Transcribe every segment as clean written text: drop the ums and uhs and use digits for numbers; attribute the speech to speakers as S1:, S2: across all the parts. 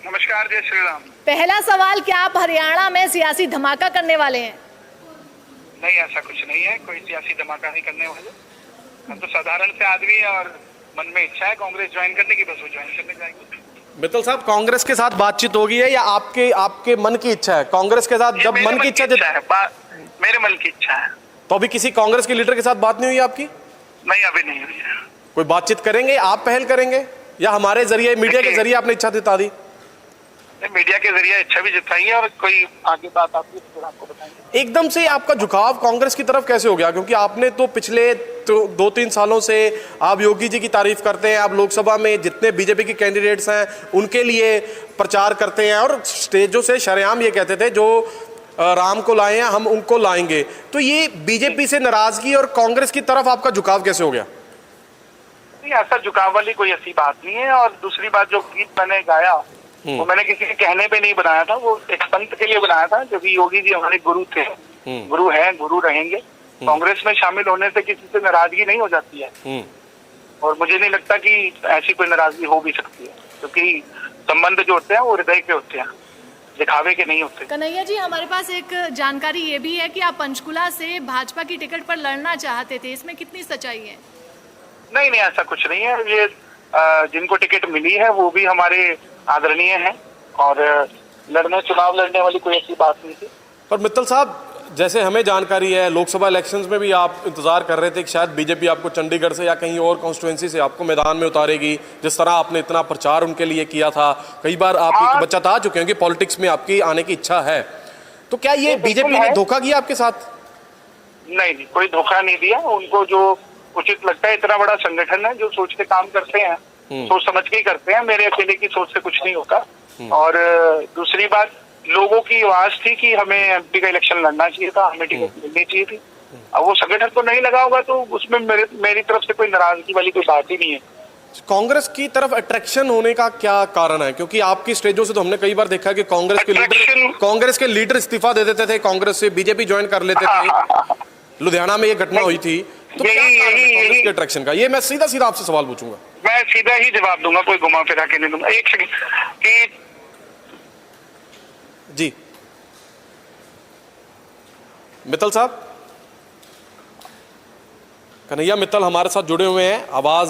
S1: नमस्कार, जय श्री राम।
S2: पहला सवाल, क्या आप हरियाणा में सियासी धमाका करने वाले हैं?
S1: नहीं, ऐसा कुछ नहीं है, कोई सियासी धमाका नहीं करने वाले। हम तो साधारण से आदमी हैं और मन में इच्छा है कांग्रेस ज्वाइन करने की, बस वो ज्वाइन करने जाएंगे।
S3: मित्तल साहब, कांग्रेस के साथ बातचीत होगी है या आपके मन की इच्छा है? कांग्रेस के साथ जब मन की इच्छा
S1: है, मेरे मन की इच्छा है।
S3: तो अभी किसी कांग्रेस के लीडर के साथ बात नहीं हुई आपकी?
S1: नहीं, अभी नहीं हुई है।
S3: कोई बातचीत करेंगे, आप पहल करेंगे या हमारे जरिए, मीडिया के जरिए आपने इच्छा जता दी?
S1: मीडिया के जरिए इच्छा भी जताई है और कोई आगे बात आती है तो आपको बताएंगे।
S3: एकदम से आपका झुकाव कांग्रेस की तरफ कैसे हो गया? क्योंकि आपने तो पिछले 2-3 सालों से आप योगी जी की तारीफ करते हैं, आप लोकसभा में जितने बीजेपी के कैंडिडेट्स हैं उनके लिए प्रचार करते हैं और स्टेजों से शरेआम ये कहते थे जो राम को लाए हैं हम उनको लाएंगे। तो ये बीजेपी से नाराजगी और कांग्रेस की तरफ आपका झुकाव कैसे हो गया?
S1: नहीं, ऐसा झुकाव वाली कोई ऐसी बात नहीं है। और दूसरी बात, जो गीत मैंने गाया वो मैंने किसी के कहने पे नहीं बनाया था, वो एक संत के लिए बनाया था, क्योंकि योगी जी हमारे गुरु थे, गुरु हैं, गुरु रहेंगे। कांग्रेस में शामिल होने से किसी से नाराजगी नहीं हो जाती है और मुझे नहीं लगता कि ऐसी कोई नाराजगी हो भी सकती है, क्योंकि संबंध जो होते हैं वो हृदय के होते हैं, दिखावे के नहीं होते।
S2: कन्हैया जी, हमारे पास एक जानकारी ये भी है कि आप पंचकुला से भाजपा की टिकट पर लड़ना चाहते थे, इसमें कितनी सच्चाई है?
S1: नहीं, ऐसा कुछ नहीं है। ये जिनको टिकट मिली है वो भी हमारे आदरणीय हैं और चुनाव लड़ने वाली कोई ऐसी बात नहीं थी।
S3: पर मित्तल साहब, जैसे हमें जानकारी है लोकसभा इलेक्शंस में भी आप इंतजार कर रहे थे कि शायद बीजेपी आपको चंडीगढ़ से या कहीं और कॉन्स्टिट्यूएंसी से आपको मैदान में उतारेगी, जिस तरह आपने इतना प्रचार उनके लिए किया था। कई बार आप एक बच्चा आ चुके हैं कि पॉलिटिक्स में आपकी आने की इच्छा है, तो क्या ये बीजेपी ने धोखा किया आपके साथ?
S1: नहीं, कोई धोखा नहीं दिया। उनको जो उचित लगता है, इतना बड़ा संगठन है, जो सोच के काम करते हैं, सोच समझ के ही करते हैं। मेरे अकेले की सोच से कुछ नहीं होता। और दूसरी बात, लोगों की आवाज थी कि हमें एमपी का इलेक्शन लड़ना चाहिए था, हमें टिकट मिलनी चाहिए थी। अब वो संगठन तो नहीं लगा होगा तो उसमें मेरी तरफ से कोई नाराजगी वाली कोई बात ही नहीं है।
S3: कांग्रेस की तरफ अट्रैक्शन होने का क्या कारण है? क्योंकि आपकी स्टेजों से तो हमने कई बार देखा कि कांग्रेस के लीडर इस्तीफा दे देते थे, कांग्रेस से बीजेपी ज्वाइन कर लेते थे। लुधियाना में ये घटना हुई थी, तो यही अट्रैक्शन का, ये मैं सीधा आपसे सवाल पूछूंगा।
S1: मैं सीधा ही जवाब दूंगा, कोई घुमा फिरा के नहीं दूंगा। एक सेकंड कि
S3: जी मित्तल साहब, कन्हैया मित्तल हमारे साथ जुड़े हुए हैं। आवाज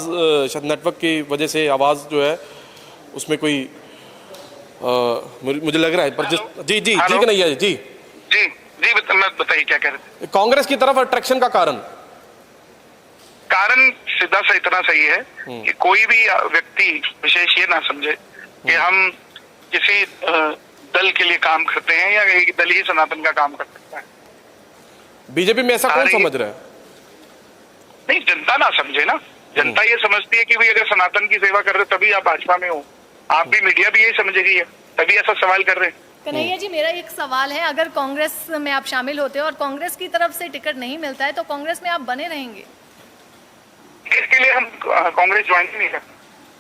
S3: शायद नेटवर्क की वजह से आवाज जो है उसमें कोई मुझे लग रहा है, पर जी कन्हैया जी
S1: बताइए क्या कह रहे थे?
S3: कांग्रेस की तरफ अट्रैक्शन का
S1: कारण सीधा सा इतना सही है कि कोई भी व्यक्ति विशेष ये ना समझे कि हम किसी दल के लिए काम करते हैं या एक दल ही सनातन का काम कर सकता है।
S3: बीजेपी में ऐसा कौन समझ रहा है?
S1: नहीं, जनता ना समझे ना। जनता ये समझती है कि भाई अगर सनातन की सेवा कर रहे तभी आप भाजपा में हो। आप भी, मीडिया भी यही समझेगी है, तभी ऐसा सवाल कर रहे हैं।
S2: कन्हैया जी, मेरा एक सवाल है, अगर कांग्रेस में आप शामिल होते हो और कांग्रेस की तरफ से टिकट नहीं मिलता है तो कांग्रेस में आप बने रहेंगे?
S1: इसके लिए हम कांग्रेस ज्वाइन नहीं करते,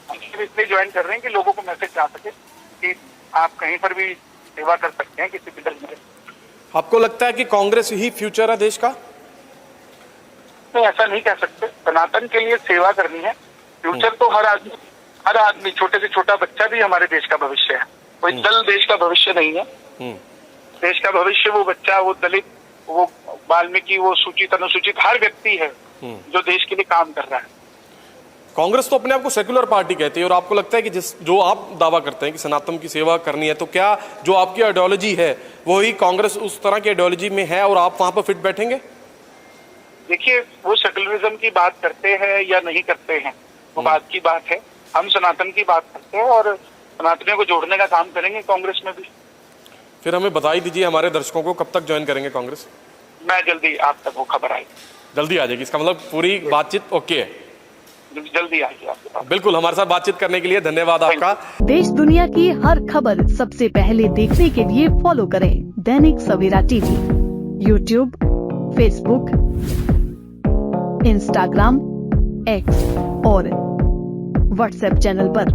S1: हम सिर्फ इसलिए ज्वाइन कर रहे हैं कि लोगों को मैसेज जा सके कि आप कहीं पर भी सेवा कर सकते हैं किसी भी दल में। आपको
S3: लगता है कि कांग्रेस ही फ्यूचर है देश का?
S1: नहीं, ऐसा नहीं कह सकते। सनातन के लिए सेवा करनी है। फ्यूचर तो हर आदमी, छोटे से छोटा बच्चा भी हमारे देश का भविष्य है। कोई दल देश का भविष्य नहीं है। देश का भविष्य वो बच्चा, वो दलित, वो वाल्मीकि, वो सूचित अनुसूचित, हर व्यक्ति है जो देश के लिए काम कर रहा है।
S3: कांग्रेस तो अपने आप को सेक्युलर पार्टी कहती है और आपको लगता है कि जो आप दावा करते हैं कि सनातन की सेवा करनी है, तो क्या जो आपकी आइडियोलॉजी है वही कांग्रेस उस तरह की आइडियोलॉजी में है और आप वहां पर फिट बैठेंगे?
S1: देखिए, वो सेक्युलरिज्म की बात करते हैं या नहीं करते हैं वो बात की बात है। हम सनातन की बात करते हैं और सनातनियों को जोड़ने का काम करेंगे कांग्रेस में भी।
S3: फिर हमें बता ही दीजिए, हमारे दर्शकों को, कब तक ज्वाइन करेंगे कांग्रेस?
S1: मैं जल्दी, आप तक वो खबर आएगी।
S3: जल्दी आ जाएगी, इसका मतलब पूरी बातचीत ओके है?
S1: जल्दी आएगी आपके पास।
S3: बिल्कुल, हमारे साथ बातचीत करने के लिए धन्यवाद आपका।
S4: देश दुनिया की हर खबर सबसे पहले देखने के लिए फॉलो करें Dainik Savera TV, YouTube, Facebook, Instagram, X और व्हाट्सएप चैनल पर।